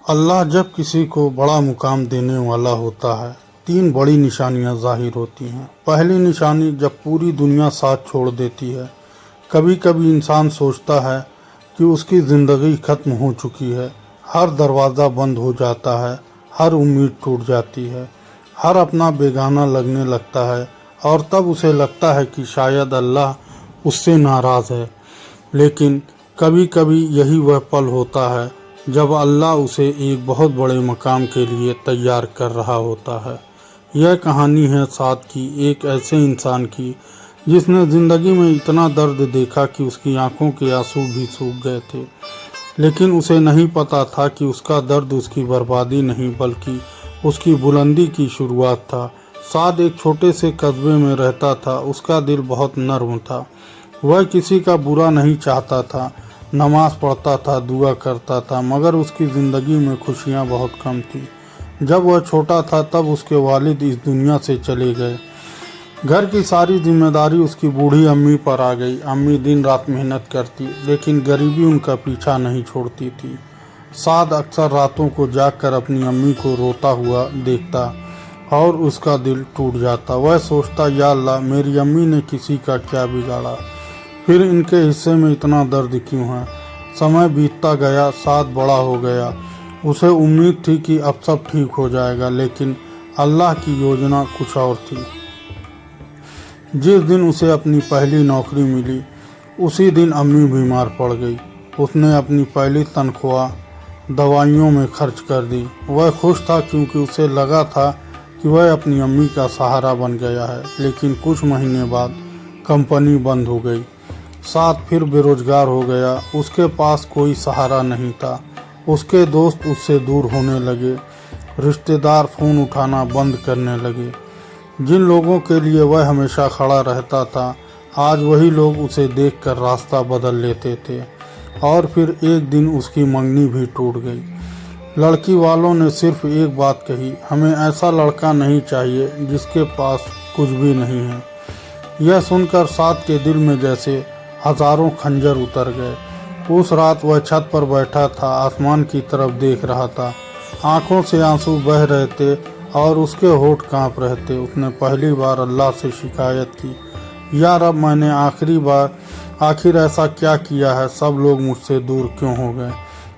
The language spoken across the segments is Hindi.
अल्लाह जब किसी को बड़ा मुकाम देने वाला होता है, तीन बड़ी निशानियां जाहिर होती हैं। पहली निशानी, जब पूरी दुनिया साथ छोड़ देती है। कभी कभी इंसान सोचता है कि उसकी ज़िंदगी खत्म हो चुकी है, हर दरवाज़ा बंद हो जाता है, हर उम्मीद टूट जाती है, हर अपना बेगाना लगने लगता है और तब उसे लगता है कि शायद अल्लाह उससे नाराज़ है। लेकिन कभी कभी यही वह पल होता है जब अल्लाह उसे एक बहुत बड़े मकाम के लिए तैयार कर रहा होता है। यह कहानी है साद की, एक ऐसे इंसान की जिसने ज़िंदगी में इतना दर्द देखा कि उसकी आंखों के आंसू भी सूख गए थे। लेकिन उसे नहीं पता था कि उसका दर्द उसकी बर्बादी नहीं बल्कि उसकी बुलंदी की शुरुआत था। साद एक छोटे से कस्बे में रहता था। उसका दिल बहुत नर्म था। वह किसी का बुरा नहीं चाहता था, नमाज पढ़ता था, दुआ करता था, मगर उसकी ज़िंदगी में खुशियाँ बहुत कम थी। जब वह छोटा था तब उसके वालिद इस दुनिया से चले गए। घर की सारी जिम्मेदारी उसकी बूढ़ी अम्मी पर आ गई। अम्मी दिन रात मेहनत करती, लेकिन गरीबी उनका पीछा नहीं छोड़ती थी। साद अक्सर रातों को जागकर अपनी अम्मी को रोता हुआ देखता और उसका दिल टूट जाता। वह सोचता, या अल्लाह, मेरी अम्मी ने किसी का क्या बिगाड़ा, फिर इनके हिस्से में इतना दर्द क्यों है। समय बीतता गया, साद बड़ा हो गया। उसे उम्मीद थी कि अब सब ठीक हो जाएगा, लेकिन अल्लाह की योजना कुछ और थी। जिस दिन उसे अपनी पहली नौकरी मिली, उसी दिन अम्मी बीमार पड़ गई। उसने अपनी पहली तनख्वाह दवाइयों में खर्च कर दी। वह खुश था क्योंकि उसे लगा था कि वह अपनी अम्मी का सहारा बन गया है। लेकिन कुछ महीने बाद कंपनी बंद हो गई। साद फिर बेरोजगार हो गया। उसके पास कोई सहारा नहीं था। उसके दोस्त उससे दूर होने लगे। रिश्तेदार फ़ोन उठाना बंद करने लगे। जिन लोगों के लिए वह हमेशा खड़ा रहता था, आज वही लोग उसे देखकर रास्ता बदल लेते थे। और फिर एक दिन उसकी मंगनी भी टूट गई। लड़की वालों ने सिर्फ एक बात कही, हमें ऐसा लड़का नहीं चाहिए जिसके पास कुछ भी नहीं है। यह सुनकर साद के दिल में जैसे हजारों खंजर उतर गए। उस रात वह छत पर बैठा था, आसमान की तरफ देख रहा था। आंखों से आंसू बह रहे थे और उसके होठ कांप रहे थे। उसने पहली बार अल्लाह से शिकायत की, या रब, मैंने आखिर ऐसा क्या किया है, सब लोग मुझसे दूर क्यों हो गए,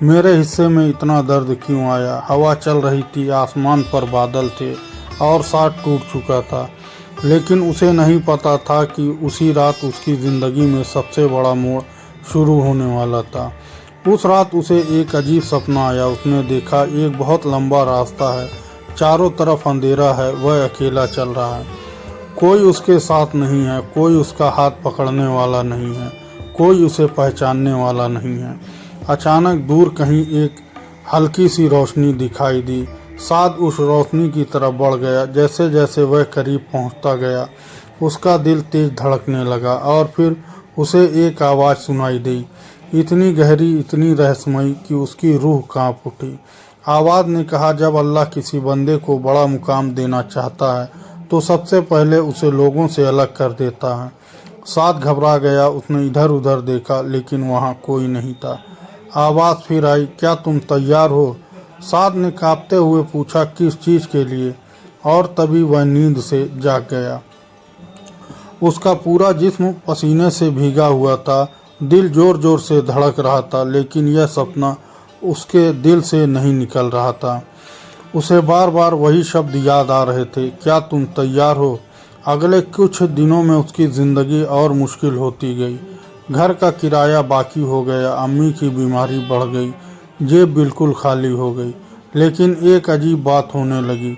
मेरे हिस्से में इतना दर्द क्यों आया। हवा चल रही थी, आसमान पर बादल थे और साद टूट चुका था। लेकिन उसे नहीं पता था कि उसी रात उसकी ज़िंदगी में सबसे बड़ा मोड़ शुरू होने वाला था। उस रात उसे एक अजीब सपना आया। उसने देखा एक बहुत लंबा रास्ता है, चारों तरफ अंधेरा है, वह अकेला चल रहा है। कोई उसके साथ नहीं है, कोई उसका हाथ पकड़ने वाला नहीं है, कोई उसे पहचानने वाला नहीं है। अचानक दूर कहीं एक हल्की सी रोशनी दिखाई दी। साद उस रोशनी की तरफ बढ़ गया। जैसे जैसे वह करीब पहुंचता गया, उसका दिल तेज धड़कने लगा और फिर उसे एक आवाज़ सुनाई दी, इतनी गहरी, इतनी रहस्यमयी कि उसकी रूह कांप उठी। आवाज़ ने कहा, जब अल्लाह किसी बंदे को बड़ा मुकाम देना चाहता है तो सबसे पहले उसे लोगों से अलग कर देता है। साद घबरा गया। उसने इधर उधर देखा, लेकिन वहाँ कोई नहीं था। आवाज़ फिर आई, क्या तुम तैयार हो? साद ने कांपते हुए पूछा, किस चीज़ के लिए? और तभी वह नींद से जाग गया। उसका पूरा जिस्म पसीने से भीगा हुआ था। दिल जोर जोर से धड़क रहा था, लेकिन यह सपना उसके दिल से नहीं निकल रहा था। उसे बार बार वही शब्द याद आ रहे थे, क्या तुम तैयार हो? अगले कुछ दिनों में उसकी ज़िंदगी और मुश्किल होती गई। घर का किराया बाकी हो गया, अम्मी की बीमारी बढ़ गई, जेब बिल्कुल खाली हो गई। लेकिन एक अजीब बात होने लगी,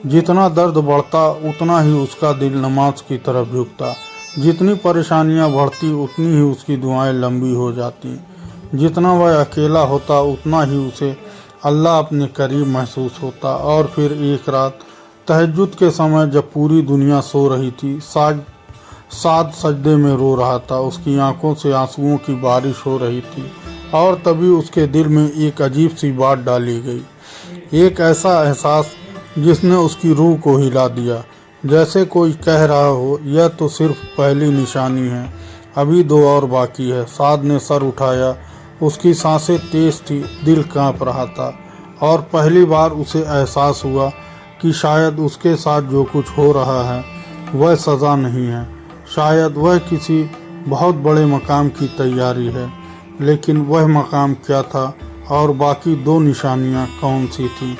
जितना दर्द बढ़ता उतना ही उसका दिल नमाज की तरफ झुकता। जितनी परेशानियां बढ़ती उतनी ही उसकी दुआएं लंबी हो जाती। जितना वह अकेला होता उतना ही उसे अल्लाह अपने करीब महसूस होता। और फिर एक रात तहज्जुद के समय जब पूरी दुनिया सो रही थी, साद सजदे में रो रहा था। उसकी आंखों से आंसुओं की बारिश हो रही थी और तभी उसके दिल में एक अजीब सी बात डाली गई, एक ऐसा एहसास जिसने उसकी रूह को हिला दिया। जैसे कोई कह रहा हो, यह तो सिर्फ पहली निशानी है, अभी दो और बाकी है। साद ने सर उठाया। उसकी सांसें तेज थी, दिल कांप रहा था और पहली बार उसे एहसास हुआ कि शायद उसके साथ जो कुछ हो रहा है वह सज़ा नहीं है, शायद वह किसी बहुत बड़े मकाम की तैयारी है। लेकिन वह मकाम क्या था और बाकी दो निशानियां कौन सी थी?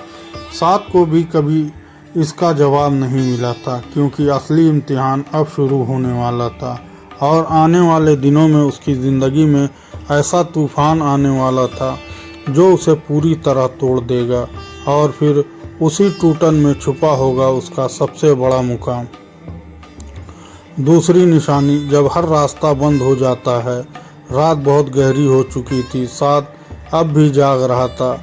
साद को भी कभी इसका जवाब नहीं मिला था, क्योंकि असली इम्तिहान अब शुरू होने वाला था और आने वाले दिनों में उसकी ज़िंदगी में ऐसा तूफान आने वाला था जो उसे पूरी तरह तोड़ देगा और फिर उसी टूटन में छुपा होगा उसका सबसे बड़ा मुकाम। दूसरी निशानी, जब हर रास्ता बंद हो जाता है। रात बहुत गहरी हो चुकी थी। साद अब भी जाग रहा था।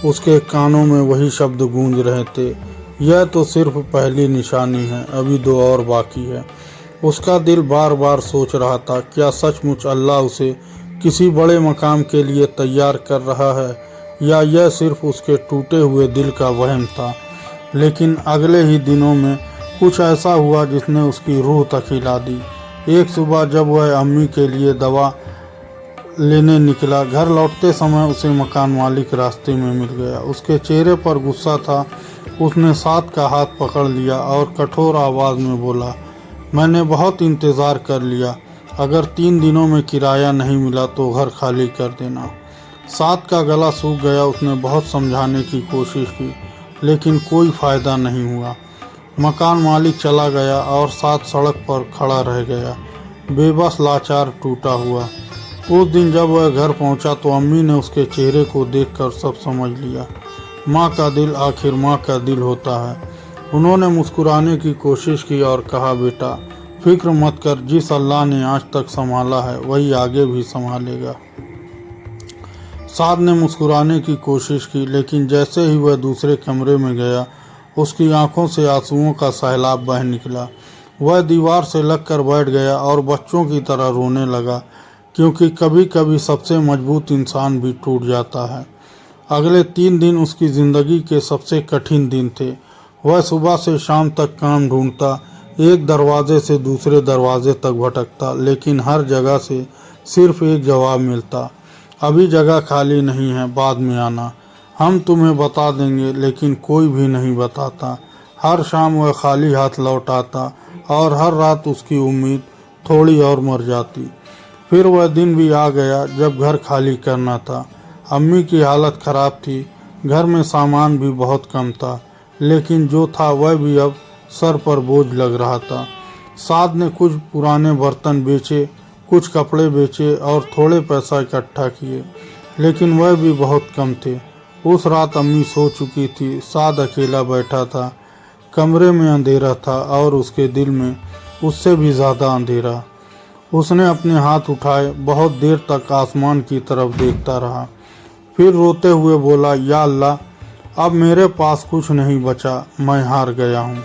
उसके कानों में वही शब्द गूंज रहे थे, यह तो सिर्फ पहली निशानी है, अभी दो और बाकी है। उसका दिल बार बार सोच रहा था, क्या सचमुच अल्लाह उसे किसी बड़े मकाम के लिए तैयार कर रहा है या यह सिर्फ उसके टूटे हुए दिल का वहम था। लेकिन अगले ही दिनों में कुछ ऐसा हुआ जिसने उसकी रूह तक हिला दी। एक सुबह जब वह अम्मी के लिए दवा लेने निकला, घर लौटते समय उसे मकान मालिक रास्ते में मिल गया। उसके चेहरे पर गुस्सा था। उसने साद का हाथ पकड़ लिया और कठोर आवाज़ में बोला, मैंने बहुत इंतज़ार कर लिया, अगर 3 दिनों में किराया नहीं मिला तो घर खाली कर देना। साद का गला सूख गया। उसने बहुत समझाने की कोशिश की, लेकिन कोई फ़ायदा नहीं हुआ। मकान मालिक चला गया और साद सड़क पर खड़ा रह गया, बेबस, लाचार, टूटा हुआ। उस दिन जब वह घर पहुंचा तो अम्मी ने उसके चेहरे को देखकर सब समझ लिया। माँ का दिल आखिर माँ का दिल होता है। उन्होंने मुस्कुराने की कोशिश की और कहा, बेटा फिक्र मत कर, जिस अल्लाह ने आज तक संभाला है वही आगे भी संभालेगा। साद ने मुस्कुराने की कोशिश की, लेकिन जैसे ही वह दूसरे कमरे में गया उसकी आंखों से आंसुओं का सैलाब बह निकला। वह दीवार से लगकर बैठ गया और बच्चों की तरह रोने लगा, क्योंकि कभी कभी सबसे मजबूत इंसान भी टूट जाता है। अगले 3 दिन उसकी ज़िंदगी के सबसे कठिन दिन थे। वह सुबह से शाम तक काम ढूंढता, एक दरवाजे से दूसरे दरवाजे तक भटकता, लेकिन हर जगह से सिर्फ एक जवाब मिलता, अभी जगह खाली नहीं है, बाद में आना, हम तुम्हें बता देंगे। लेकिन कोई भी नहीं बताता। हर शाम वह खाली हाथ लौट आता और हर रात उसकी उम्मीद थोड़ी और मर जाती। फिर वह दिन भी आ गया जब घर खाली करना था। अम्मी की हालत ख़राब थी, घर में सामान भी बहुत कम था, लेकिन जो था वह भी अब सर पर बोझ लग रहा था। साद ने कुछ पुराने बर्तन बेचे, कुछ कपड़े बेचे और थोड़े पैसा इकट्ठा किए, लेकिन वह भी बहुत कम थे। उस रात अम्मी सो चुकी थी। साद अकेला बैठा था। कमरे में अंधेरा था और उसके दिल में उससे भी ज़्यादा अंधेरा। उसने अपने हाथ उठाए, बहुत देर तक आसमान की तरफ देखता रहा, फिर रोते हुए बोला, या अल्लाह, अब मेरे पास कुछ नहीं बचा, मैं हार गया हूँ,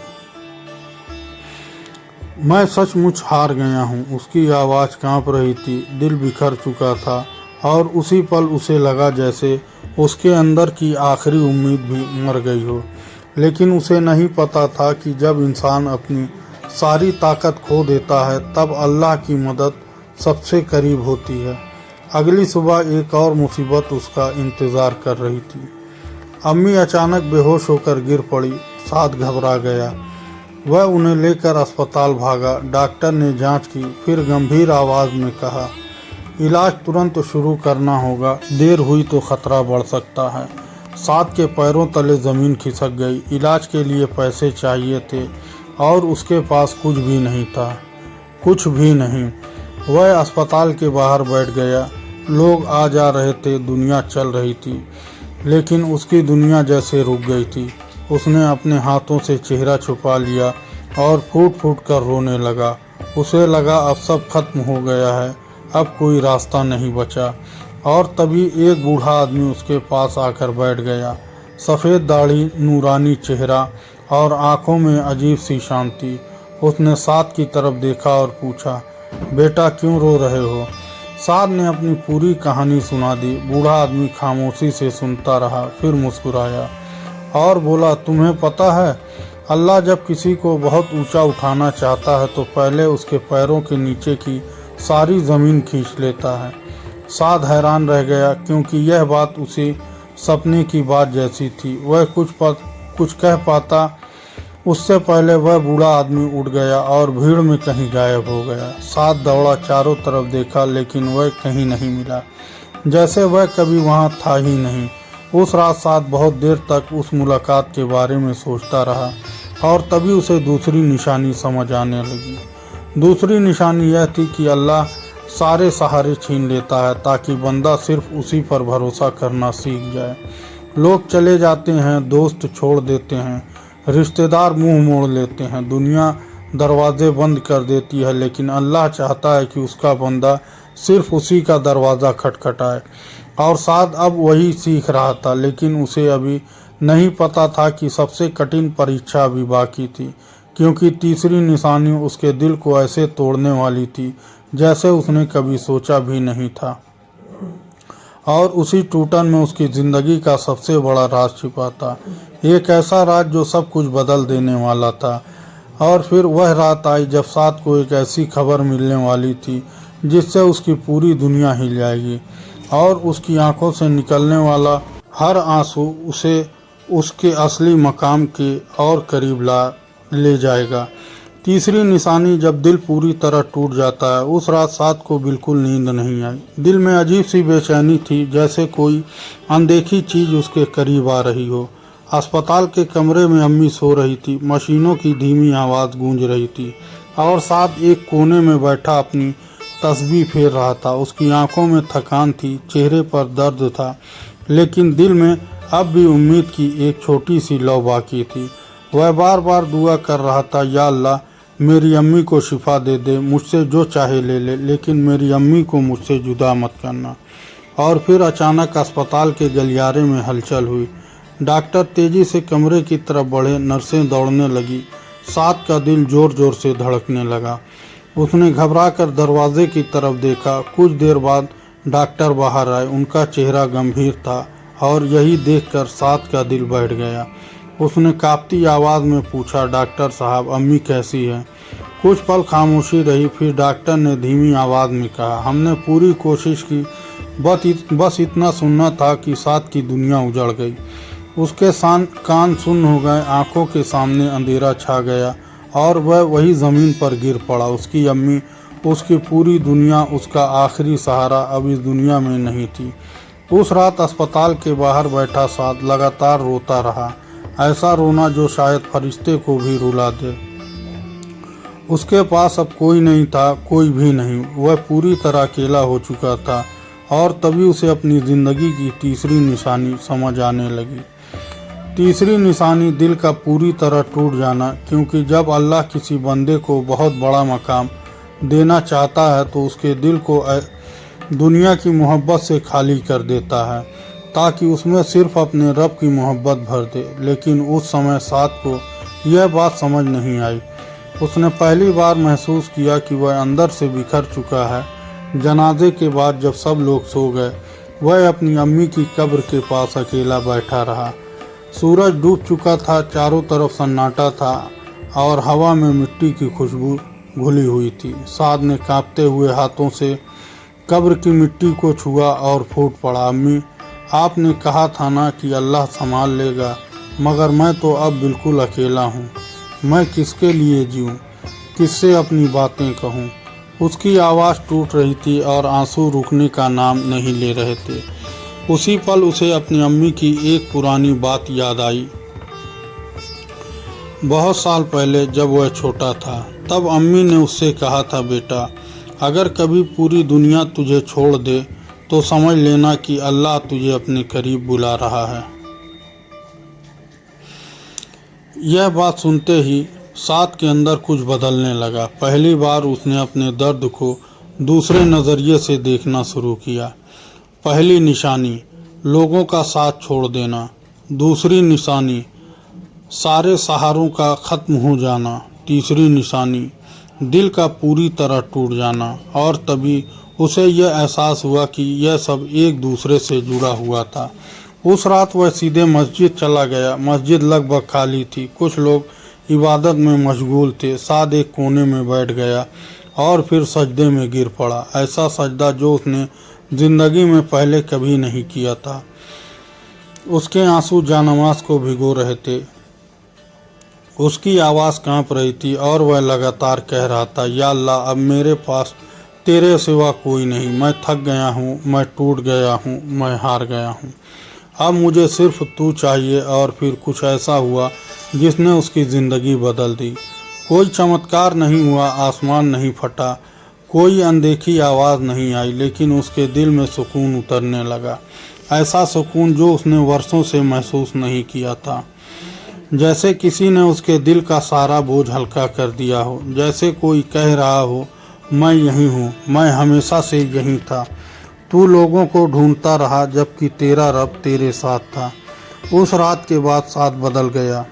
मैं सचमुच हार गया हूँ। उसकी आवाज़ कांप रही थी, दिल बिखर चुका था और उसी पल उसे लगा जैसे उसके अंदर की आखिरी उम्मीद भी मर गई हो। लेकिन उसे नहीं पता था कि जब इंसान अपनी सारी ताकत खो देता है तब अल्लाह की मदद सबसे करीब होती है। अगली सुबह एक और मुसीबत उसका इंतज़ार कर रही थी। अम्मी अचानक बेहोश होकर गिर पड़ी। साद घबरा गया। वह उन्हें लेकर अस्पताल भागा। डॉक्टर ने जांच की, फिर गंभीर आवाज़ में कहा, इलाज तुरंत शुरू करना होगा, देर हुई तो खतरा बढ़ सकता है। साद के पैरों तले ज़मीन खिसक गई। इलाज के लिए पैसे चाहिए थे और उसके पास कुछ भी नहीं था, कुछ भी नहीं। वह अस्पताल के बाहर बैठ गया। लोग आ जा रहे थे, दुनिया चल रही थी, लेकिन उसकी दुनिया जैसे रुक गई थी। उसने अपने हाथों से चेहरा छुपा लिया और फूट फूट कर रोने लगा। उसे लगा अब सब खत्म हो गया है, अब कोई रास्ता नहीं बचा। और तभी एक बूढ़ा आदमी उसके पास आकर बैठ गया। सफ़ेद दाढ़ी, नूरानी चेहरा और आंखों में अजीब सी शांति। उसने साद की तरफ देखा और पूछा, बेटा क्यों रो रहे हो? साद ने अपनी पूरी कहानी सुना दी। बूढ़ा आदमी खामोशी से सुनता रहा, फिर मुस्कुराया और बोला, तुम्हें पता है, अल्लाह जब किसी को बहुत ऊंचा उठाना चाहता है तो पहले उसके पैरों के नीचे की सारी ज़मीन खींच लेता है। साद हैरान रह गया, क्योंकि यह बात उसे सपने की बात जैसी थी। वह कुछ कह पाता उससे पहले वह बूढ़ा आदमी उठ गया और भीड़ में कहीं गायब हो गया। साथ दौड़ा, चारों तरफ देखा, लेकिन वह कहीं नहीं मिला, जैसे वह कभी वहां था ही नहीं। उस रात साथ बहुत देर तक उस मुलाकात के बारे में सोचता रहा और तभी उसे दूसरी निशानी समझ आने लगी। दूसरी निशानी यह थी कि अल्लाह सारे सहारे छीन लेता है ताकि बंदा सिर्फ उसी पर भरोसा करना सीख जाए। लोग चले जाते हैं, दोस्त छोड़ देते हैं, रिश्तेदार मुंह मोड़ लेते हैं, दुनिया दरवाजे बंद कर देती है, लेकिन अल्लाह चाहता है कि उसका बंदा सिर्फ उसी का दरवाज़ा खटखटाए। और साथ अब वही सीख रहा था, लेकिन उसे अभी नहीं पता था कि सबसे कठिन परीक्षा अभी बाकी थी, क्योंकि तीसरी निशानी उसके दिल को ऐसे तोड़ने वाली थी जैसे उसने कभी सोचा भी नहीं था। और उसी टूटन में उसकी ज़िंदगी का सबसे बड़ा राज छिपा था, एक ऐसा राज जो सब कुछ बदल देने वाला था। और फिर वह रात आई जब साथ को एक ऐसी खबर मिलने वाली थी जिससे उसकी पूरी दुनिया हिल जाएगी और उसकी आंखों से निकलने वाला हर आंसू उसे उसके असली मकाम के और करीब ले जाएगा। तीसरी निशानी जब दिल पूरी तरह टूट जाता है। उस रात साथ को बिल्कुल नींद नहीं आई। दिल में अजीब सी बेचैनी थी, जैसे कोई अनदेखी चीज उसके करीब आ रही हो। अस्पताल के कमरे में अम्मी सो रही थी, मशीनों की धीमी आवाज़ गूंज रही थी और साथ एक कोने में बैठा अपनी तस्बीह फेर रहा था। उसकी आंखों में थकान थी, चेहरे पर दर्द था, लेकिन दिल में अब भी उम्मीद की एक छोटी सी लौ बाकी थी। वह बार बार दुआ कर रहा था, या अल्लाह मेरी अम्मी को शिफा दे दे, मुझसे जो चाहे ले ले, लेकिन मेरी अम्मी को मुझसे जुदा मत करना। और फिर अचानक अस्पताल के गलियारे में हलचल हुई। डॉक्टर तेजी से कमरे की तरफ बढ़े, नर्सें दौड़ने लगी। साथ का दिल जोर जोर से धड़कने लगा। उसने घबरा कर दरवाजे की तरफ देखा। कुछ देर बाद डॉक्टर बाहर आए। उनका चेहरा गंभीर था और यही देखकर साथ का दिल बैठ गया। उसने कांपती आवाज़ में पूछा, डॉक्टर साहब अम्मी कैसी है? कुछ पल खामोशी रही, फिर डॉक्टर ने धीमी आवाज़ में कहा, हमने पूरी कोशिश की, बस इतना सुनना था कि साथ की दुनिया उजड़ गई। उसके कान सुन्न हो गए, आंखों के सामने अंधेरा छा गया और वह वही ज़मीन पर गिर पड़ा। उसकी अम्मी, उसकी पूरी दुनिया, उसका आखिरी सहारा अब इस दुनिया में नहीं थी। उस रात अस्पताल के बाहर बैठा साथ लगातार रोता रहा, ऐसा रोना जो शायद फरिश्ते को भी रुला दे। उसके पास अब कोई नहीं था, कोई भी नहीं। वह पूरी तरह अकेला हो चुका था और तभी उसे अपनी ज़िंदगी की तीसरी निशानी समझ आने लगी। तीसरी निशानी दिल का पूरी तरह टूट जाना, क्योंकि जब अल्लाह किसी बंदे को बहुत बड़ा मकाम देना चाहता है तो उसके दिल को दुनिया की मोहब्बत से खाली कर देता है ताकि उसमें सिर्फ अपने रब की मोहब्बत भर दे। लेकिन उस समय साथ को यह बात समझ नहीं आई। उसने पहली बार महसूस किया कि वह अंदर से बिखर चुका है। जनाजे के बाद जब सब लोग सो गए, वह अपनी अम्मी की कब्र के पास अकेला बैठा रहा। सूरज डूब चुका था, चारों तरफ सन्नाटा था और हवा में मिट्टी की खुशबू घुली हुई थी। साद ने कांपते हुए हाथों से कब्र की मिट्टी को छुआ और फूट पड़ा, अम्मी आपने कहा था ना कि अल्लाह संभाल लेगा, मगर मैं तो अब बिल्कुल अकेला हूँ। मैं किसके लिए जीऊँ, किससे अपनी बातें कहूँ? उसकी आवाज़ टूट रही थी और आंसू रुकने का नाम नहीं ले रहे थे। उसी पल उसे अपनी अम्मी की एक पुरानी बात याद आई। बहुत साल पहले जब वह छोटा था, तब अम्मी ने उससे कहा था, बेटा अगर कभी पूरी दुनिया तुझे छोड़ दे तो समझ लेना कि अल्लाह तुझे अपने करीब बुला रहा है। यह बात सुनते ही साथ के अंदर कुछ बदलने लगा। पहली बार उसने अपने दर्द को दूसरे नज़रिए से देखना शुरू किया। पहली निशानी, लोगों का साथ छोड़ देना। दूसरी निशानी, सारे सहारों का ख़त्म हो जाना। तीसरी निशानी, दिल का पूरी तरह टूट जाना। और तभी उसे यह एहसास हुआ कि यह सब एक दूसरे से जुड़ा हुआ था। उस रात वह सीधे मस्जिद चला गया। मस्जिद लगभग खाली थी, कुछ लोग इबादत में मशगूल थे। साद एक कोने में बैठ गया और फिर सजदे में गिर पड़ा, ऐसा सजदा जो उसने ज़िंदगी में पहले कभी नहीं किया था। उसके आंसू जानमाज को भिगो रहे थे। उसकी आवाज़ कांप रही थी और वह लगातार कह रहा था, या अल्लाह, अब मेरे पास तेरे सिवा कोई नहीं। मैं थक गया हूँ, मैं टूट गया हूँ, मैं हार गया हूँ। अब मुझे सिर्फ तू चाहिए। और फिर कुछ ऐसा हुआ जिसने उसकी ज़िंदगी बदल दी। कोई चमत्कार नहीं हुआ, आसमान नहीं फटा, कोई अनदेखी आवाज़ नहीं आई, लेकिन उसके दिल में सुकून उतरने लगा। ऐसा सुकून जो उसने वर्षों से महसूस नहीं किया था। जैसे किसी ने उसके दिल का सारा बोझ हल्का कर दिया हो। जैसे कोई कह रहा हो, मैं यहीं हूँ, मैं हमेशा से यहीं था। तू लोगों को ढूंढता रहा जबकि तेरा रब तेरे साथ था। उस रात के बाद साथ बदल गया।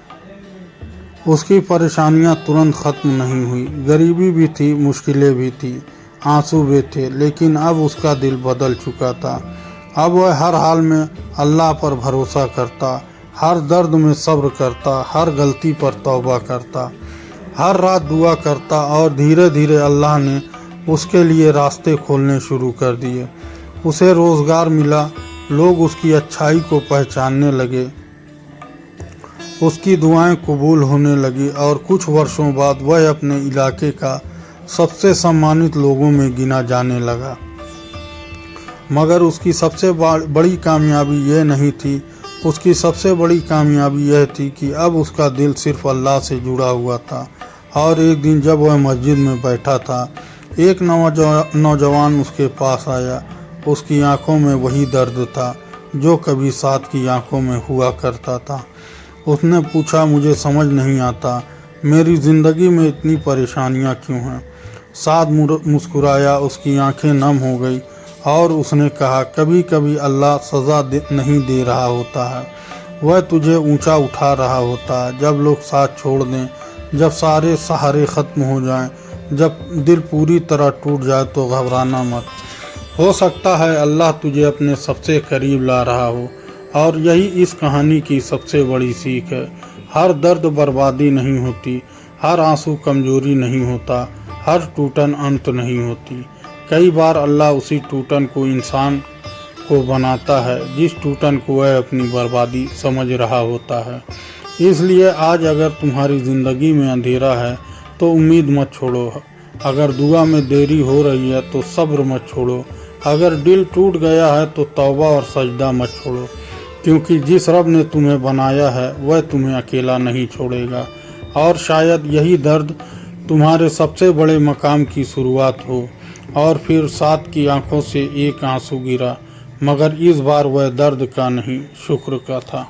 उसकी परेशानियां तुरंत ख़त्म नहीं हुई। गरीबी भी थी, मुश्किलें भी थी, आंसू भी थे, लेकिन अब उसका दिल बदल चुका था। अब वह हर हाल में अल्लाह पर भरोसा करता, हर दर्द में सब्र करता, हर गलती पर तौबा करता, हर रात दुआ करता। और धीरे धीरे अल्लाह ने उसके लिए रास्ते खोलने शुरू कर दिए। उसे रोज़गार मिला, लोग उसकी अच्छाई को पहचानने लगे, उसकी दुआएं कबूल होने लगी और कुछ वर्षों बाद वह अपने इलाके का सबसे सम्मानित लोगों में गिना जाने लगा। मगर उसकी सबसे बड़ी कामयाबी यह नहीं थी। उसकी सबसे बड़ी कामयाबी यह थी कि अब उसका दिल सिर्फ अल्लाह से जुड़ा हुआ था। और एक दिन जब वह मस्जिद में बैठा था, एक नौजवान उसके पास आया। उसकी आंखों में वही दर्द था जो कभी साद की आंखों में हुआ करता था। उसने पूछा, मुझे समझ नहीं आता, मेरी ज़िंदगी में इतनी परेशानियां क्यों हैं? साद मुस्कुराया, उसकी आंखें नम हो गई और उसने कहा, कभी कभी अल्लाह सज़ा नहीं दे रहा होता है, वह तुझे ऊंचा उठा रहा होता है। जब लोग साथ छोड़ दें, जब सारे सहारे ख़त्म हो जाएं, जब दिल पूरी तरह टूट जाए तो घबराना मत। हो सकता है अल्लाह तुझे अपने सबसे करीब ला रहा हो। और यही इस कहानी की सबसे बड़ी सीख है। हर दर्द बर्बादी नहीं होती, हर आंसू कमजोरी नहीं होता, हर टूटन अंत नहीं होती। कई बार अल्लाह उसी टूटन को इंसान को बनाता है जिस टूटन को वह अपनी बर्बादी समझ रहा होता है। इसलिए आज अगर तुम्हारी ज़िंदगी में अंधेरा है तो उम्मीद मत छोड़ो। अगर दुआ में देरी हो रही है तो सब्र मत छोड़ो। अगर दिल टूट गया है तो तौबा और सजदा मत छोड़ो, क्योंकि जिस रब ने तुम्हें बनाया है वह तुम्हें अकेला नहीं छोड़ेगा। और शायद यही दर्द तुम्हारे सबसे बड़े मकाम की शुरुआत हो। और फिर साद की आंखों से एक आंसू गिरा, मगर इस बार वह दर्द का नहीं, शुक्र का था।